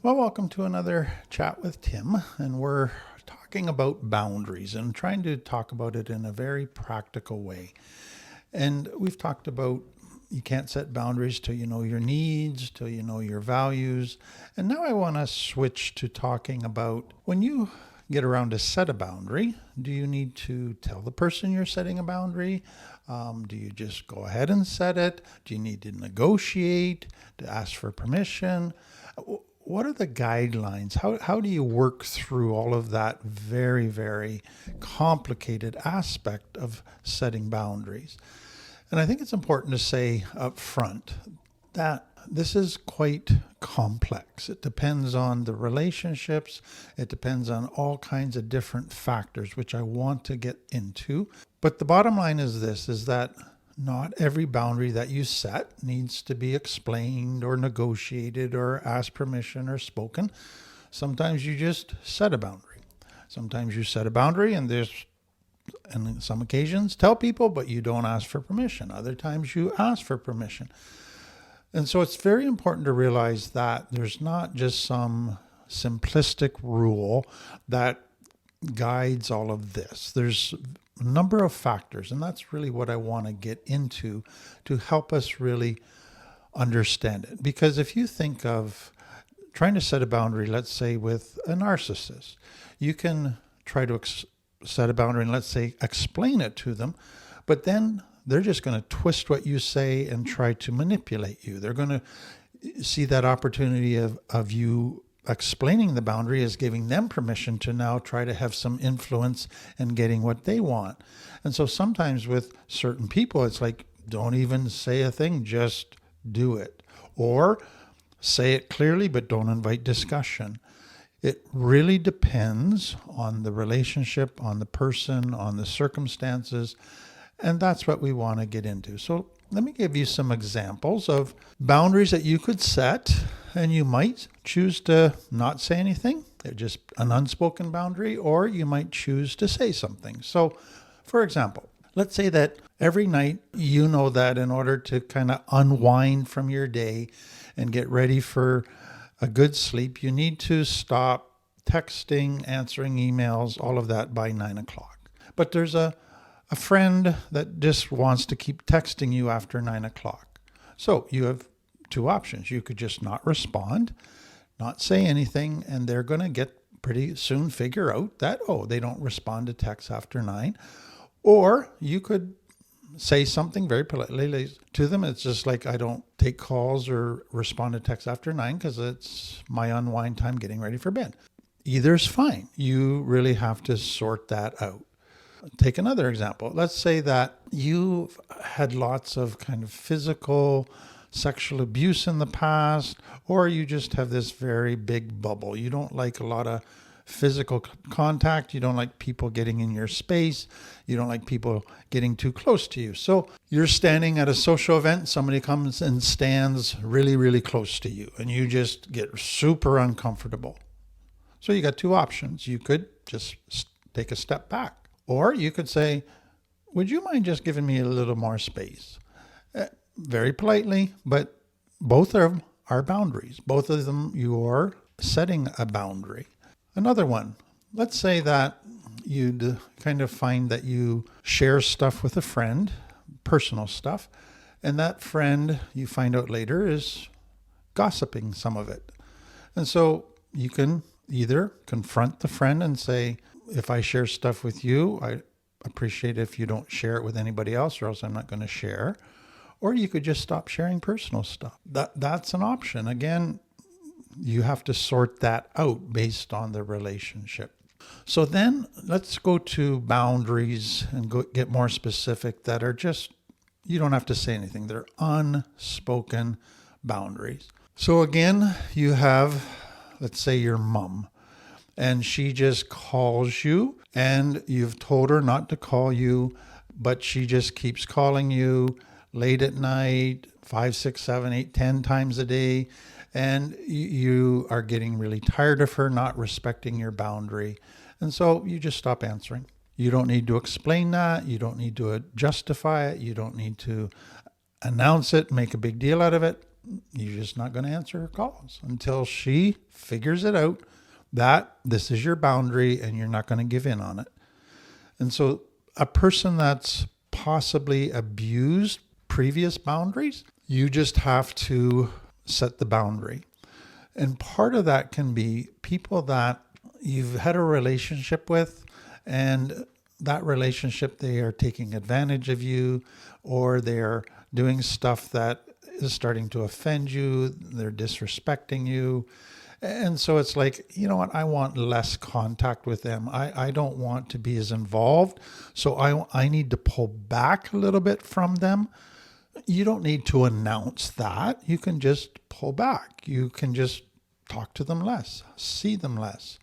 Well, welcome to another chat with Tim, and we're talking about boundaries and trying to talk about it in a very practical way. And we've talked about you can't set boundaries till you know your needs, till you know your values. And now I want to switch to talking about when you get around to set a boundary, do you need to tell the person you're setting a boundary? Do you just go ahead and set it? Do you need to negotiate, to ask for permission? What are the guidelines? How do you work through all of that very, very complicated aspect of setting boundaries? And I think it's important to say up front that this is quite complex. It depends on the relationships. It depends on all kinds of different factors, which I want to get into. But the bottom line is this, is that not every boundary that you set needs to be explained or negotiated or asked permission or spoken. Sometimes you just set a boundary. Sometimes you set a boundary and in some occasions tell people, but you don't ask for permission. Other times you ask for permission. And so it's very important to realize that there's not just some simplistic rule that guides all of this. There's a number of factors, and that's really what I want to get into to help us really understand it. Because if you think of trying to set a boundary, let's say with a narcissist, you can try to set a boundary and let's say explain it to them, but then they're just going to twist what you say and try to manipulate you. They're going to see that opportunity of you explaining the boundary as giving them permission to now try to have some influence in getting what they want. And so sometimes with certain people, it's like, don't even say a thing, just do it. Or say it clearly, but don't invite discussion. It really depends on the relationship, on the person, on the circumstances. And that's what we want to get into. So let me give you some examples of boundaries that you could set, and you might choose to not say anything. They're just an unspoken boundary, or you might choose to say something. So, for example, let's say that every night you know that in order to kind of unwind from your day and get ready for a good sleep, you need to stop texting, answering emails, all of that by 9 o'clock. But there's a friend that just wants to keep texting you after 9 o'clock. So you have two options. You could just not respond, not say anything, and they're going to get pretty soon figure out that, they don't respond to texts after 9. Or you could say something very politely to them. It's just like, I don't take calls or respond to texts after 9 because it's my unwind time getting ready for bed. Either's fine. You really have to sort that out. Take another example. Let's say that you've had lots of kind of physical, sexual abuse in the past, or you just have this very big bubble. You don't like a lot of physical contact. You don't like people getting in your space. You don't like people getting too close to you. So you're standing at a social event. Somebody comes and stands really, really close to you, and you just get super uncomfortable. So you got two options. You could just take a step back. Or you could say, would you mind just giving me a little more space? Very politely, but both of them are boundaries. Both of them, you're setting a boundary. Another one, let's say that you'd kind of find that you share stuff with a friend, personal stuff, and that friend, you find out later, is gossiping some of it. And so you can either confront the friend and say, if I share stuff with you, I appreciate if you don't share it with anybody else, or else I'm not going to share. Or you could just stop sharing personal stuff. That's an option. Again, you have to sort that out based on the relationship. So then let's go to boundaries and get more specific that are just, you don't have to say anything. They're unspoken boundaries. So again, you have, let's say your mom, and she just calls you, and you've told her not to call you, but she just keeps calling you late at night, 5, 6, 7, 8, 10 times a day, and you are getting really tired of her not respecting your boundary. And so you just stop answering. You don't need to explain that. You don't need to justify it. You don't need to announce it, make a big deal out of it. you're just not going to answer her calls until she figures it out that this is your boundary and you're not going to give in on it. And so a person that's possibly abused previous boundaries, you just have to set the boundary. And part of that can be people that you've had a relationship with, and that relationship, they are taking advantage of you, or they're doing stuff that is starting to offend you, they're disrespecting you. And so it's like, you know what, I want less contact with them. I don't want to be as involved. So I need to pull back a little bit from them. You don't need to announce that. You can just pull back. You can just talk to them less, see them less.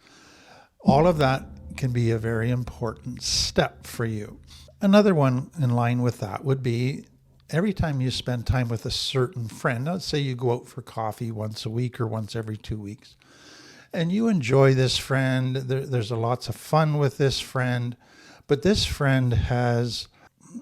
All of that can be a very important step for you. Another one in line with that would be every time you spend time with a certain friend, let's say you go out for coffee once a week or once every 2 weeks, and you enjoy this friend, there's lots of fun with this friend, but this friend has,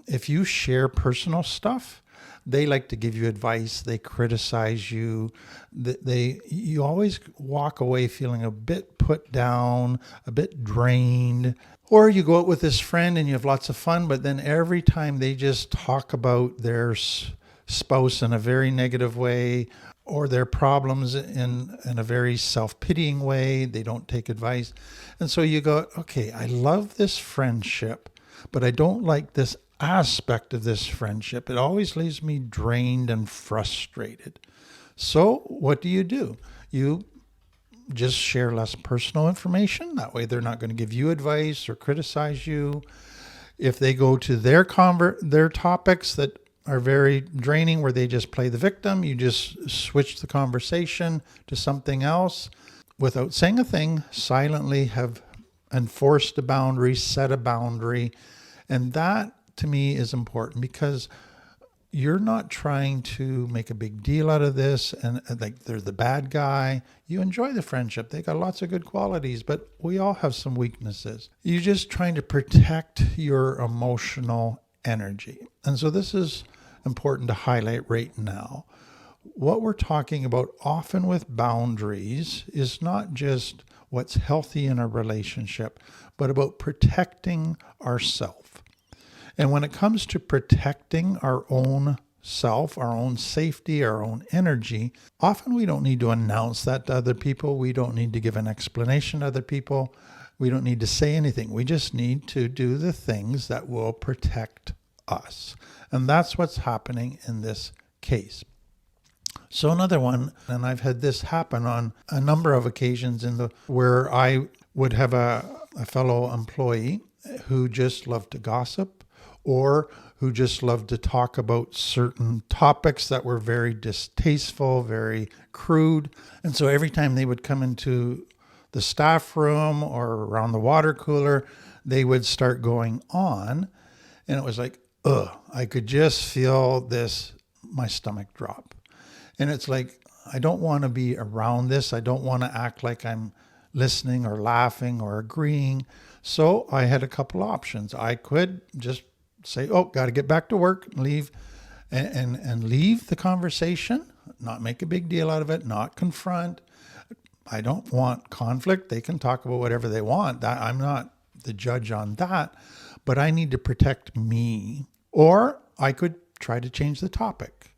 if you share personal stuff, they like to give you advice, they criticize you, you always walk away feeling a bit put down, a bit drained. Or you go out with this friend and you have lots of fun, but then every time they just talk about their spouse in a very negative way, or their problems in a very self-pitying way, they don't take advice. And so you go, okay, I love this friendship, but I don't like this aspect of this friendship. It always leaves me drained and frustrated. So what do? You just share less personal information. That way they're not going to give you advice or criticize you. If they go to their topics that are very draining, where they just play the victim, you just switch the conversation to something else without saying a thing, silently have enforced a boundary, set a boundary. And that to me is important, because you're not trying to make a big deal out of this and like they're the bad guy. You enjoy the friendship. They got lots of good qualities, but we all have some weaknesses. You're just trying to protect your emotional energy. And so this is important to highlight right now. What we're talking about often with boundaries is not just what's healthy in a relationship, but about protecting ourselves. And when it comes to protecting our own self, our own safety, our own energy, often we don't need to announce that to other people. We don't need to give an explanation to other people. We don't need to say anything. We just need to do the things that will protect us. And that's what's happening in this case. So another one, and I've had this happen on a number of occasions where I would have a fellow employee who just loved to gossip, or who just loved to talk about certain topics that were very distasteful, very crude. And so every time they would come into the staff room or around the water cooler, they would start going on. And it was like, I could just feel my stomach drop. And it's like, I don't want to be around this. I don't want to act like I'm listening or laughing or agreeing. So I had a couple options. I could just say, got to get back to work, and leave, and leave the conversation, not make a big deal out of it, not confront. I don't want conflict. They can talk about whatever they want. I'm not the judge on that, but I need to protect me. Or I could try to change the topic.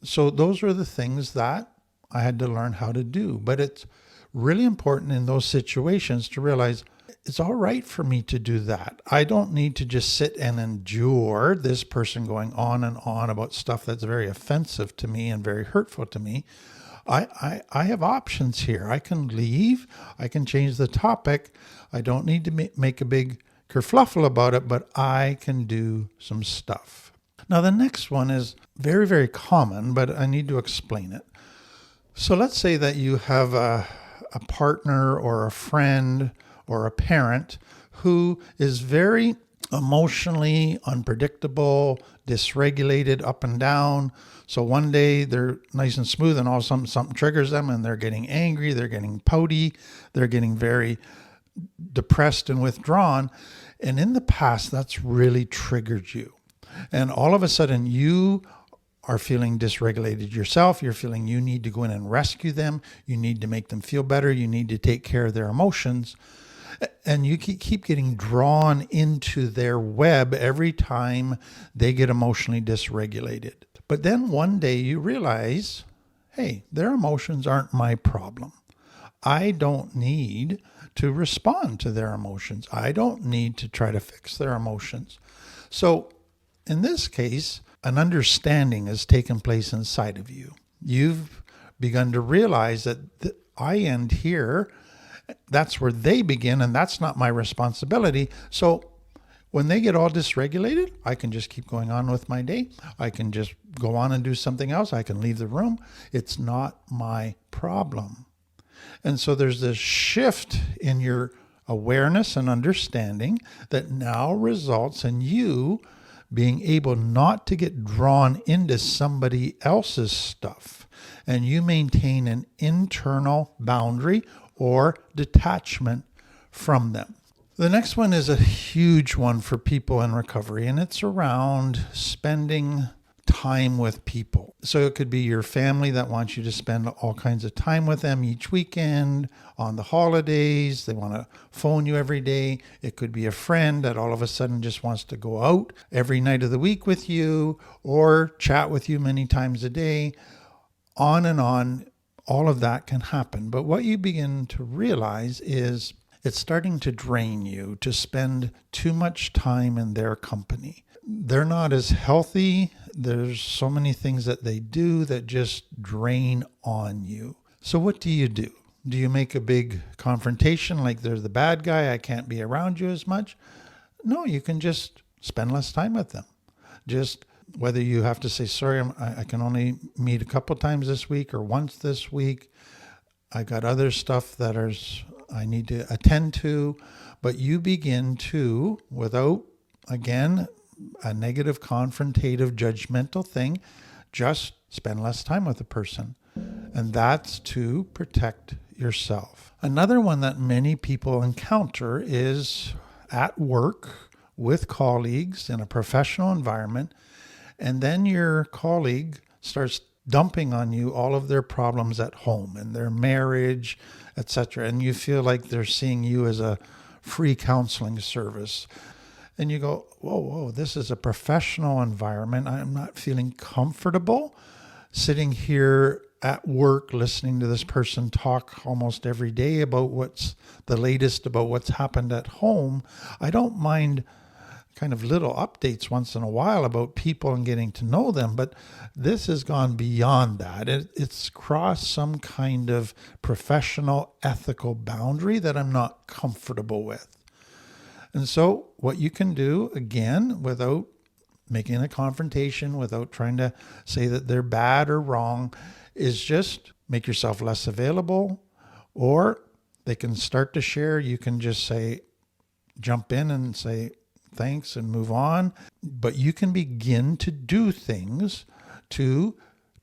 So those are the things that I had to learn how to do. But it's really important in those situations to realize it's all right for me to do that. I don't need to just sit and endure this person going on and on about stuff that's very offensive to me and very hurtful to me. I have options here. I can leave. I can change the topic. I don't need to make a big kerfluffle about it, but I can do some stuff. Now, the next one is very, very common, but I need to explain it. So let's say that you have a partner or a friend or a parent who is very emotionally unpredictable, dysregulated, up and down. So one day they're nice and smooth, and all of a sudden something triggers them and they're getting angry, they're getting pouty, they're getting very depressed and withdrawn. And in the past, that's really triggered you. And all of a sudden you are feeling dysregulated yourself. You're feeling you need to go in and rescue them. You need to make them feel better. You need to take care of their emotions. And you keep getting drawn into their web every time they get emotionally dysregulated. But then one day you realize, hey, their emotions aren't my problem. I don't need to respond to their emotions. I don't need to try to fix their emotions. So in this case, an understanding has taken place inside of you. You've begun to realize that I end here. That's where they begin, and that's not my responsibility. So when they get all dysregulated, I can just keep going on with my day. I can just go on and do something else. I can leave the room. It's not my problem. And so there's this shift in your awareness and understanding that now results in you being able not to get drawn into somebody else's stuff. And you maintain an internal boundary or detachment from them. The next one is a huge one for people in recovery, and it's around spending time with people. So it could be your family that wants you to spend all kinds of time with them each weekend, on the holidays. They want to phone you every day. It could be a friend that all of a sudden just wants to go out every night of the week with you or chat with you many times a day. On and on, all of that can happen. But what you begin to realize is it's starting to drain you to spend too much time in their company. They're not as healthy. There's so many things that they do that just drain on you. So what do you do? Do you make a big confrontation like they're the bad guy, I can't be around you as much? No, you can just spend less time with them. Just whether you have to say, sorry, I can only meet a couple times this week or once this week. I got other stuff that I need to attend to. But you begin to, without, again, a negative, confrontative, judgmental thing, just spend less time with the person. And that's to protect yourself. Another one that many people encounter is at work with colleagues in a professional environment. And then your colleague starts dumping on you all of their problems at home and their marriage, etc. And you feel like they're seeing you as a free counseling service. And you go, whoa, this is a professional environment. I'm not feeling comfortable sitting here at work listening to this person talk almost every day about what's the latest about what's happened at home. I don't mind kind of little updates once in a while about people and getting to know them, but this has gone beyond that. It's crossed some kind of professional, ethical boundary that I'm not comfortable with. And so what you can do, again, without making a confrontation, without trying to say that they're bad or wrong, is just make yourself less available, or they can start to share. You can just say, jump in and say, thanks and move on. But you can begin to do things to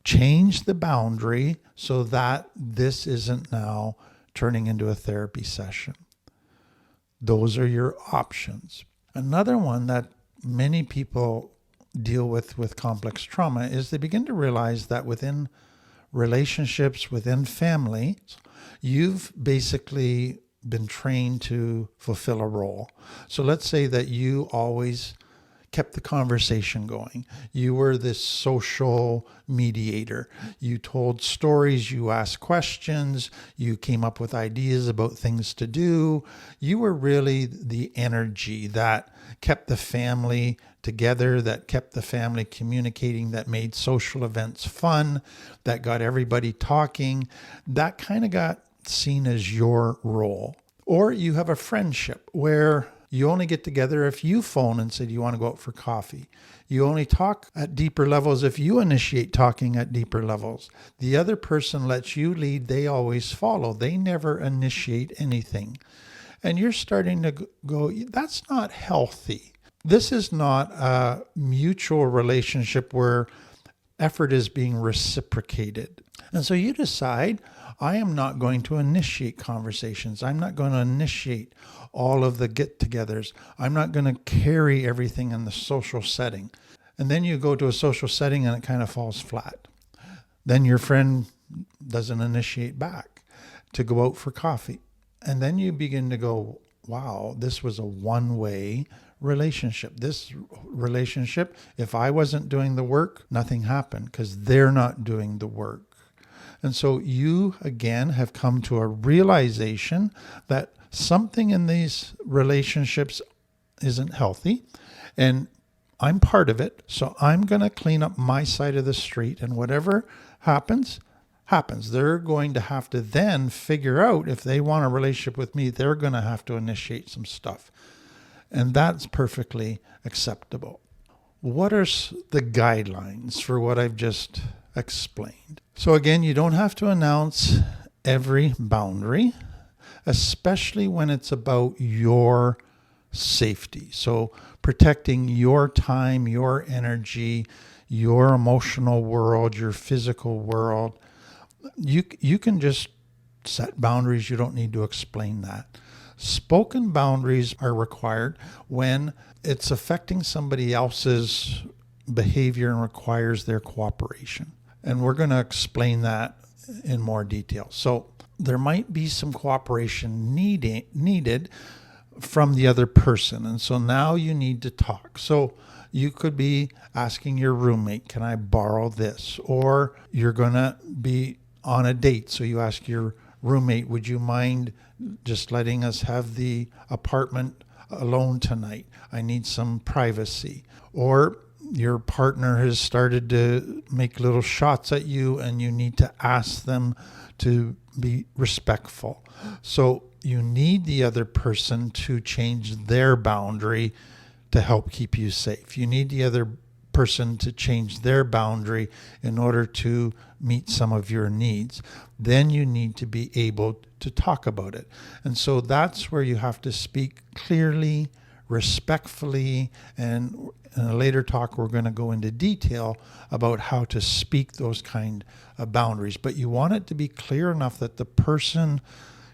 change the boundary so that this isn't now turning into a therapy session. Those are your options. Another one that many people deal with complex trauma is they begin to realize that within relationships, within families, you've basically been trained to fulfill a role. So let's say that you always kept the conversation going. You were this social mediator. You told stories, you asked questions, you came up with ideas about things to do. You were really the energy that kept the family together, that kept the family communicating, that made social events fun, that got everybody talking. That kind of got seen as your role. Or you have a friendship where you only get together if you phone and say, do you want to go out for coffee? You only talk at deeper levels if you initiate talking at deeper levels. The other person lets you lead. They always follow. They never initiate anything. And you're starting to go, that's not healthy. This is not a mutual relationship where effort is being reciprocated. And so you decide, I am not going to initiate conversations. I'm not going to initiate all of the get-togethers. I'm not going to carry everything in the social setting. And then you go to a social setting and it kind of falls flat. Then your friend doesn't initiate back to go out for coffee. And then you begin to go, wow, this was a one-way relationship. This relationship, if I wasn't doing the work, nothing happened because they're not doing the work. And so you, again, have come to a realization that something in these relationships isn't healthy. And I'm part of it. So I'm going to clean up my side of the street. And whatever happens, happens. They're going to have to then figure out if they want a relationship with me, they're going to have to initiate some stuff. And that's perfectly acceptable. What are the guidelines for what I've just explained? So again, you don't have to announce every boundary, especially when it's about your safety. So protecting your time, your energy, your emotional world, your physical world. You can just set boundaries. You don't need to explain that. Spoken boundaries are required when it's affecting somebody else's behavior and requires their cooperation. And we're going to explain that in more detail. So there might be some cooperation needed from the other person. And so now you need to talk. So you could be asking your roommate, can I borrow this? Or you're going to be on a date. So you ask your roommate, would you mind just letting us have the apartment alone tonight? I need some privacy. Or your partner has started to make little shots at you and you need to ask them to be respectful. So you need the other person to change their boundary to help keep you safe. You need the other person to change their boundary in order to meet some of your needs. Then you need to be able to talk about it. And so that's where you have to speak clearly, respectfully, and in a later talk we're going to go into detail about how to speak those kind of boundaries. But you want it to be clear enough that the person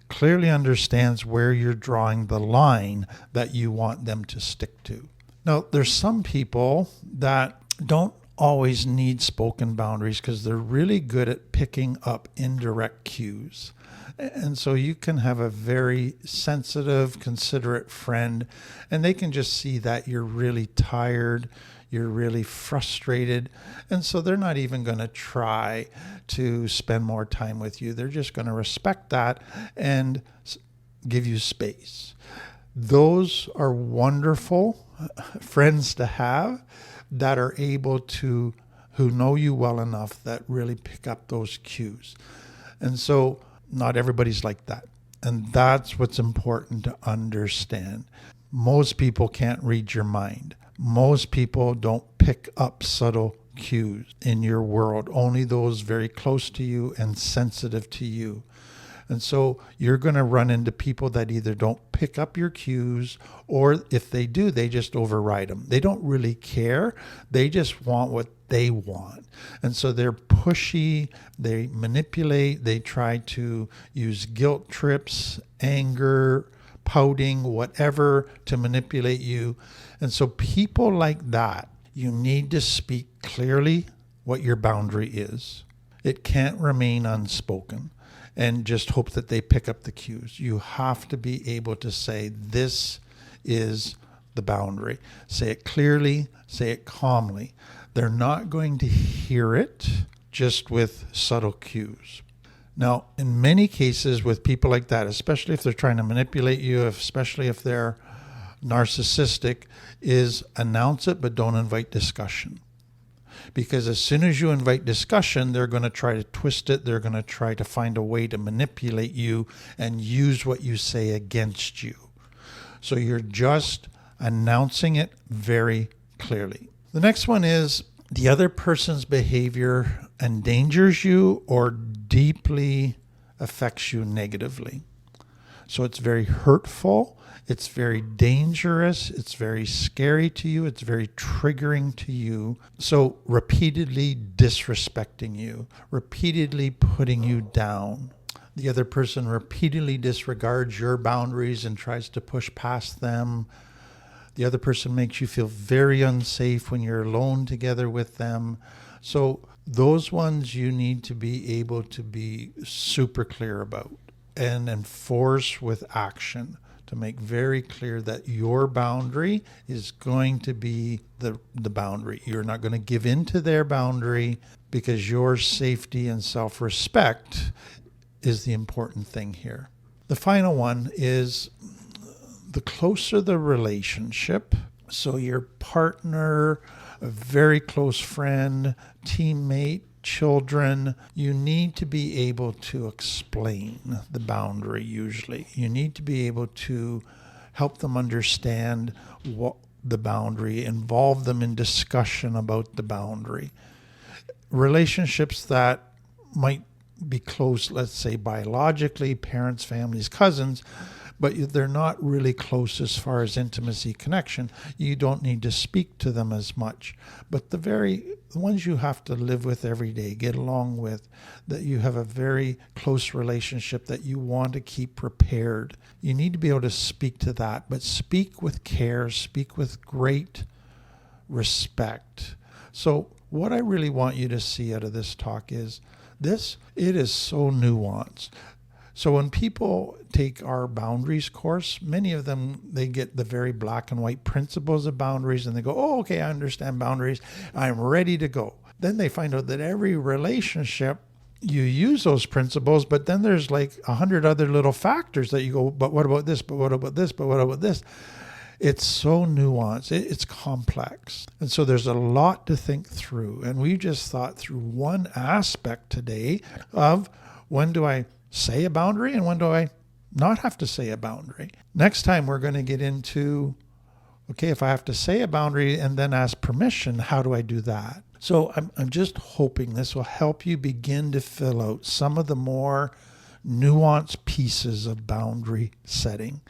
clearly understands where you're drawing the line that you want them to stick to. Now, there's some people that don't always need spoken boundaries because they're really good at picking up indirect cues. And so you can have a very sensitive, considerate friend, and they can just see that you're really tired, you're really frustrated, and so they're not even going to try to spend more time with you. They're just going to respect that and give you space. Those are wonderful friends to have that are able to, who know you well enough that really pick up those cues. And so not everybody's like that. And that's what's important to understand. Most people can't read your mind. Most people don't pick up subtle cues in your world, only those very close to you and sensitive to you. And so you're going to run into people that either don't pick up your cues, or if they do, they just override them. They don't really care. They just want what they want. And so they're pushy, they manipulate, they try to use guilt trips, anger, pouting, whatever to manipulate you. And so people like that, you need to speak clearly what your boundary is. It can't remain unspoken and just hope that they pick up the cues. You have to be able to say, this is the boundary. Say it clearly, say it calmly. They're not going to hear it just with subtle cues. Now, in many cases with people like that, especially if they're trying to manipulate you, especially if they're narcissistic, is announce it but don't invite discussion. Because as soon as you invite discussion, they're going to try to twist it. They're going to try to find a way to manipulate you and use what you say against you. So you're just announcing it very clearly. The next one is the other person's behavior endangers you or deeply affects you negatively. So it's very hurtful. It's very dangerous. It's very scary to you. It's very triggering to you. So repeatedly disrespecting you, repeatedly putting you down. The other person repeatedly disregards your boundaries and tries to push past them. The other person makes you feel very unsafe when you're alone together with them. So those ones you need to be able to be super clear about and enforce with action to make very clear that your boundary is going to be the boundary. You're not going to give in to their boundary because your safety and self-respect is the important thing here. The final one is the closer the relationship, so your partner, a very close friend, teammate, children, you need to be able to explain the boundary usually. You need to be able to help them understand what the boundary, involve them in discussion about the boundary. Relationships that might be close, let's say biologically, parents, families, cousins, but they're not really close as far as intimacy, connection. You don't need to speak to them as much. But the ones you have to live with every day, get along with, that you have a very close relationship that you want to keep prepared, you need to be able to speak to that, but speak with care, speak with great respect. So what I really want you to see out of this talk is it is so nuanced. So when people take our boundaries course, many of them, they get the very black and white principles of boundaries and they go, oh, okay, I understand boundaries. I'm ready to go. Then they find out that every relationship, you use those principles, but then there's like 100 other little factors that you go, but what about this? But what about this? But what about this? It's so nuanced. It's complex. And so there's a lot to think through. And we just thought through one aspect today of when do I say a boundary and when do I not have to say a boundary. Next time we're going to get into, okay, if I have to say a boundary and then ask permission, how do I do that? So I'm just hoping this will help you begin to fill out some of the more nuanced pieces of boundary setting.